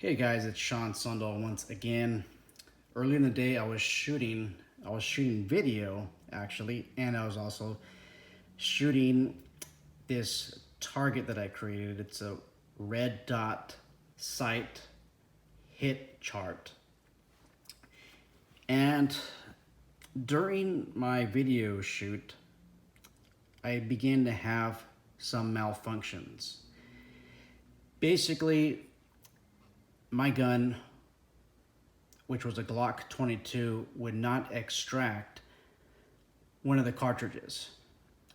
Hey guys, it's Sean Sundal once again. Earlier in the day, I was shooting video actually, and I was also shooting this target that I created. It's a red dot sight hit chart. And during my video shoot, I began to have some malfunctions. Basically, my gun, which was a Glock 22, would not extract one of the cartridges.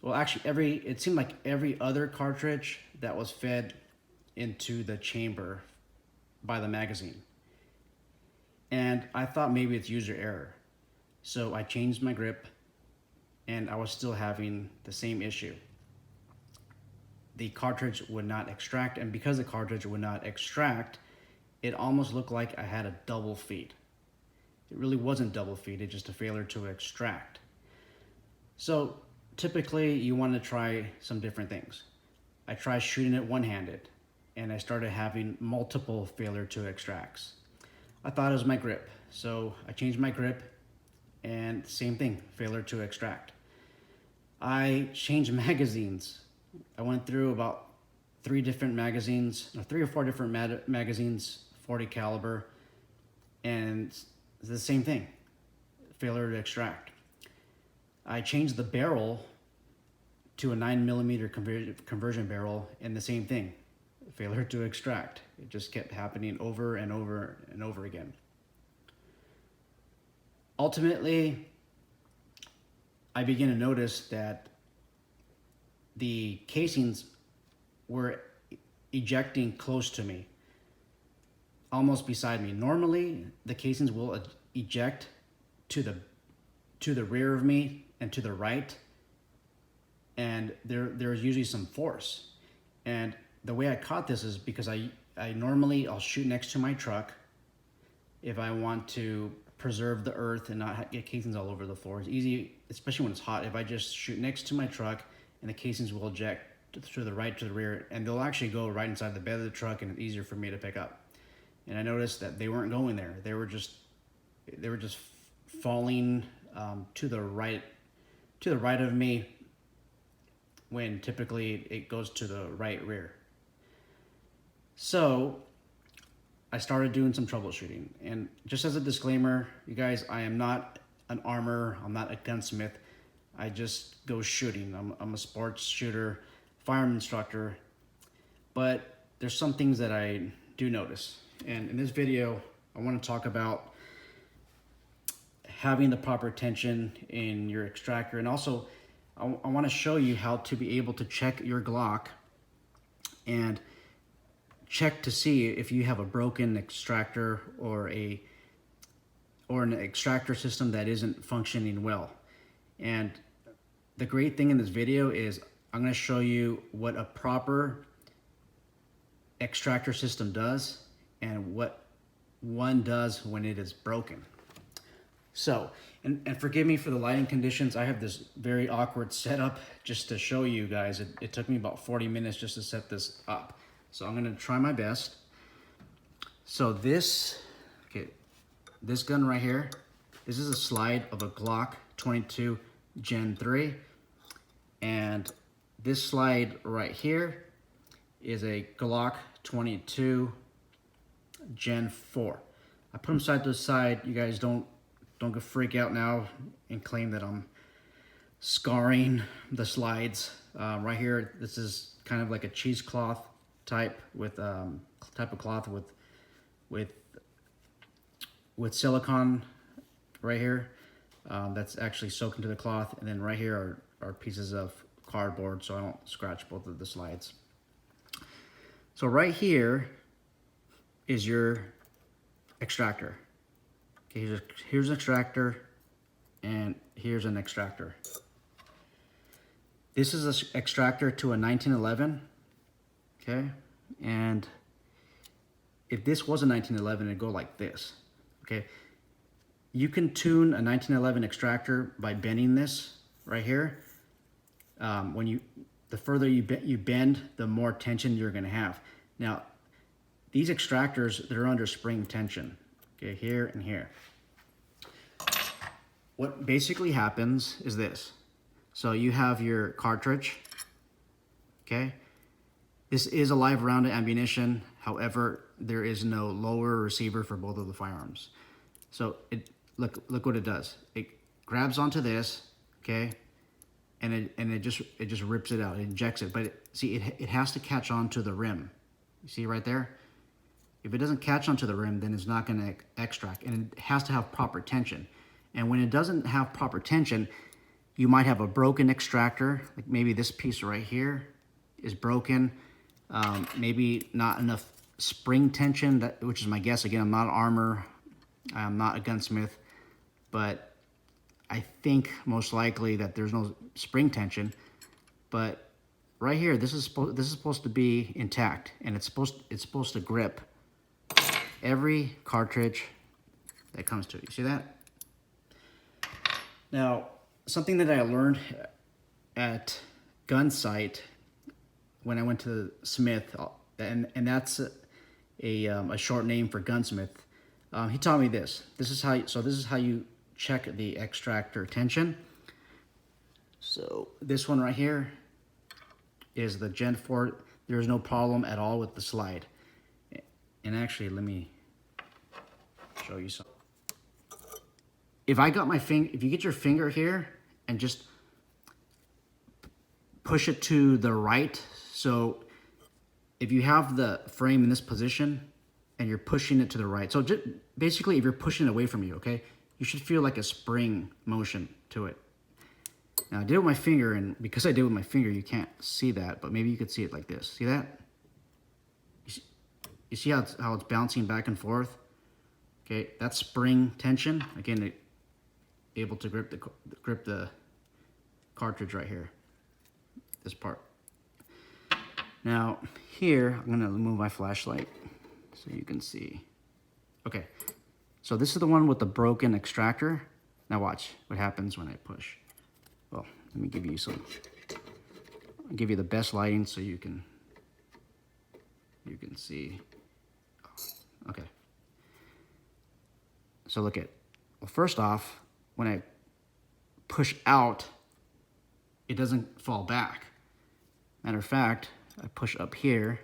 Well, actually, it seemed like every other cartridge that was fed into the chamber by the magazine. And I thought maybe it's user error. So I changed my grip and I was still having the same issue. The cartridge would not extract, and because the cartridge would not extract, it almost looked like I had a double feed. It really wasn't double feed, it's just a failure to extract. So typically you want to try some different things. I tried shooting it one-handed and I started having multiple failure to extracts. I thought it was my grip, so I changed my grip and same thing, failure to extract. I changed magazines. I went through about three or four different magazines, 40 caliber, and it's the same thing, failure to extract. I changed the barrel to a 9mm conversion barrel, and the same thing, failure to extract. It just kept happening over and over and over again. Ultimately, I began to notice that the casings were ejecting close to me, almost beside me. Normally, the casings will eject to the rear of me and to the right, and there's usually some force. And the way I caught this is because I'll shoot next to my truck if I want to preserve the earth and not get casings all over the floor. It's easy, especially when it's hot. If I just shoot next to my truck, and the casings will eject to the right, to the rear, and they'll actually go right inside the bed of the truck, and it's easier for me to pick up. And I noticed that they weren't going there. They were just falling to the right of me, when typically it goes to the right rear. So I started doing some troubleshooting. And just as a disclaimer, you guys, I am not an armor, I'm not a gunsmith. I just go shooting. I'm a sports shooter, firearm instructor, but there's some things that I do notice. And in this video, I want to talk about having the proper tension in your extractor. And also, I want to show you how to be able to check your Glock and check to see if you have a broken extractor or an extractor system that isn't functioning well. And the great thing in this video is I'm going to show you what a proper extractor system does and what one does when it is broken. So, and forgive me for the lighting conditions. I have this very awkward setup just to show you guys. It took me about 40 minutes just to set this up. So I'm going to try my best. So this gun right here, this is a slide of a Glock 22 Gen 3. And this slide right here is a Glock 22 Gen 4. I put them side to side. You guys don't go freak out now and claim that I'm scarring the slides. Right here, this is kind of like a cheesecloth type of cloth with silicone right here. That's actually soaked into the cloth, and then right here are pieces of cardboard so I don't scratch both of the slides. So right here is your extractor. Okay, here's an extractor, and here's an extractor. This is an extractor to a 1911, okay? And if this was a 1911, it'd go like this, okay? You can tune a 1911 extractor by bending this right here. The further you bend, the more tension you're gonna have. Now, the these extractors, they're under spring tension, okay, here and here. What basically happens is this. So you have your cartridge, okay? This is a live round of ammunition. However, there is no lower receiver for both of the firearms. So look what it does. It grabs onto this, okay, and it just rips it out. It injects it, but it has to catch onto the rim. You see right there? If it doesn't catch onto the rim, then it's not going to extract, and it has to have proper tension. And when it doesn't have proper tension, you might have a broken extractor, like maybe this piece right here is broken. Maybe not enough spring tension, which is my guess. Again, I'm not an armor, I'm not a gunsmith, but I think most likely that there's no spring tension. But right here, this is supposed to be intact, and it's supposed to grip every cartridge that comes to it. You see that? Now, something that I learned at Gun Sight when I went to Smith, and that's a short name for gunsmith. He taught me this. This is how you check the extractor tension. So this one right here is the Gen 4. There's no problem at all with the slide. And actually, let me show you something. If you get your finger here and just push it to the right, so if you have the frame in this position and you're pushing it to the right, so basically if you're pushing it away from you, okay, you should feel like a spring motion to it. Now I did it with my finger, and because I did it with my finger, you can't see that, but maybe you could see it like this. See that? You see how it's bouncing back and forth? Okay, that's spring tension. Again, able to grip the cartridge right here, this part. Now here, I'm gonna move my flashlight so you can see. Okay, so this is the one with the broken extractor. Now watch what happens when I push. Well, let me give you I'll give you the best lighting so you can see. Okay. So look at, well, first off, when I push out, it doesn't fall back. Matter of fact, I push up here,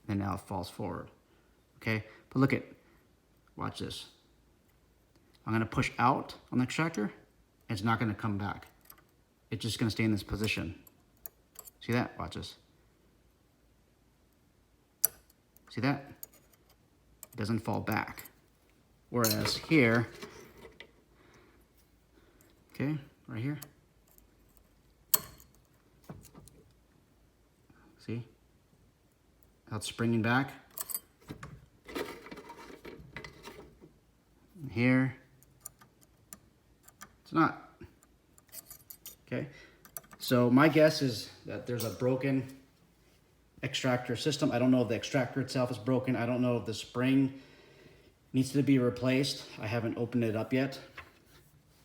and now it falls forward. Okay, but look at, watch this. I'm gonna push out on the extractor, and it's not gonna come back. It's just gonna stay in this position. See that? Watch this. See that? It doesn't fall back. Whereas here, okay, right here. See how it's springing back? And here, it's not. Okay, so my guess is that there's a broken extractor system. I don't know if the extractor itself is broken. I don't know if the spring needs to be replaced. I haven't opened it up yet.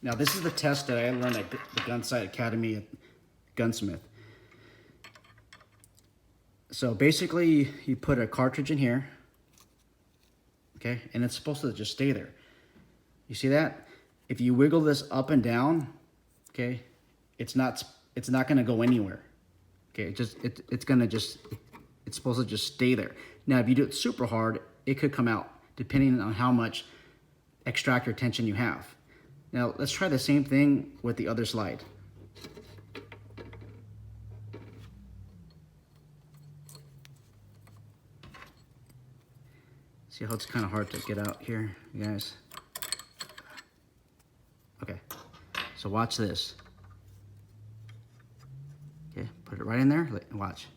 Now this is the test that I learned at the Gun Sight Academy at Gunsmith. So basically you put a cartridge in here, okay, and it's supposed to just stay there. You see that? If you wiggle this up and down, okay, it's not gonna go anywhere. Okay, it's supposed to just stay there. Now if you do it super hard, it could come out, depending on how much extractor tension you have. Now let's try the same thing with the other slide. See how it's kind of hard to get out here, you guys? Okay, so watch this. Okay, put it right in there, and watch.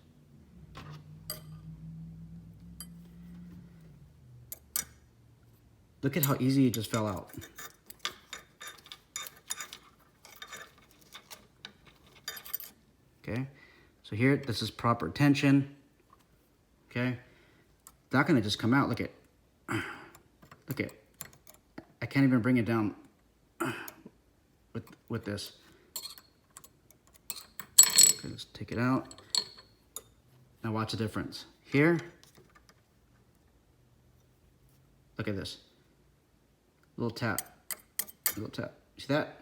Look at how easy it just fell out. Okay, so here, this is proper tension. Okay, it's not gonna just come out. Look at, I can't even bring it down with this. Okay, let's take it out. Now watch the difference. Here, Look at this. Little tap, little tap. See that?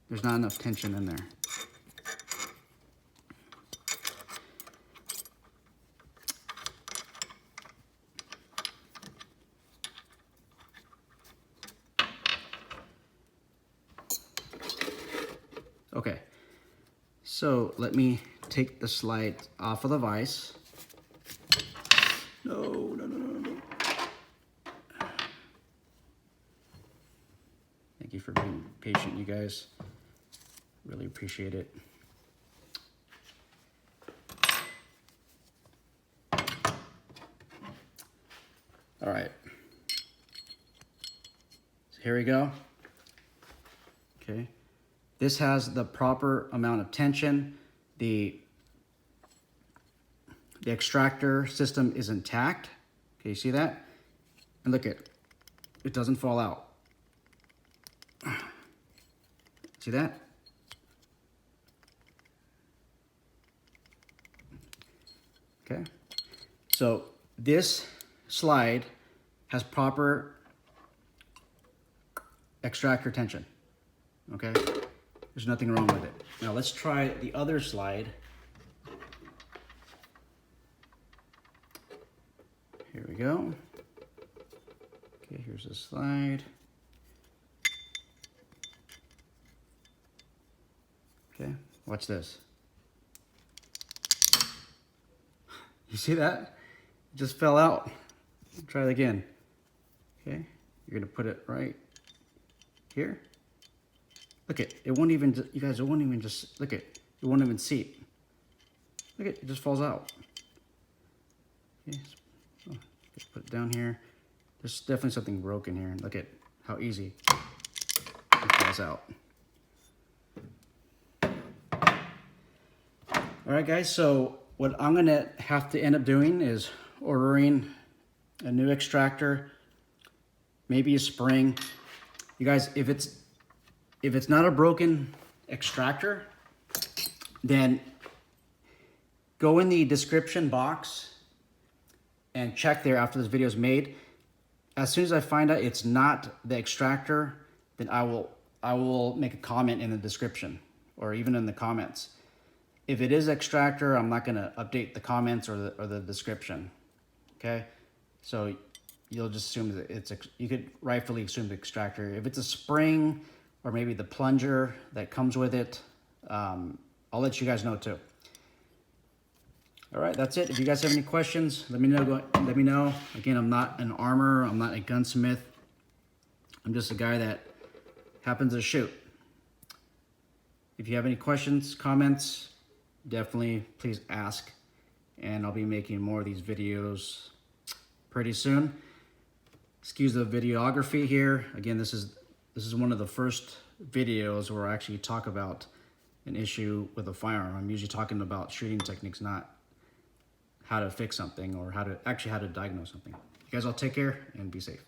There's not enough tension in there. Okay, so let me take the slide off of the vise. No. Thank you for being patient, you guys. Really appreciate it. All right. So here we go. Okay. This has the proper amount of tension. The extractor system is intact. Okay, you see that? And look it doesn't fall out. See that? Okay. So this slide has proper extractor tension. Okay? There's nothing wrong with it. Now let's try the other slide. Here we go. Okay, here's the slide. Okay, watch this. You see that? It just fell out. Try it again. Okay, you're gonna put it right here. Look it won't even, you guys, it won't even just, look it won't even seat. Look it just falls out. Okay, so, just put it down here. There's definitely something broken here. Look at how easy it falls out. All right, guys, so what I'm gonna have to end up doing is ordering a new extractor, maybe a spring. You guys, if it's not a broken extractor, then go in the description box and check there after this video is made. As soon as I find out it's not the extractor, then I will make a comment in the description or even in the comments. If it is extractor, I'm not gonna update the comments or the description. Okay, so you'll just assume that you could rightfully assume the extractor. If it's a spring or maybe the plunger that comes with it, I'll let you guys know too. All right, that's it. If you guys have any questions, let me know. Again, I'm not an armorer. I'm not a gunsmith. I'm just a guy that happens to shoot. If you have any questions, comments, definitely please ask. And I'll be making more of these videos pretty soon. Excuse the videography here. Again, this is one of the first videos where I actually talk about an issue with a firearm. I'm usually talking about shooting techniques, not how to fix something or how to diagnose something. You guys all take care and be safe.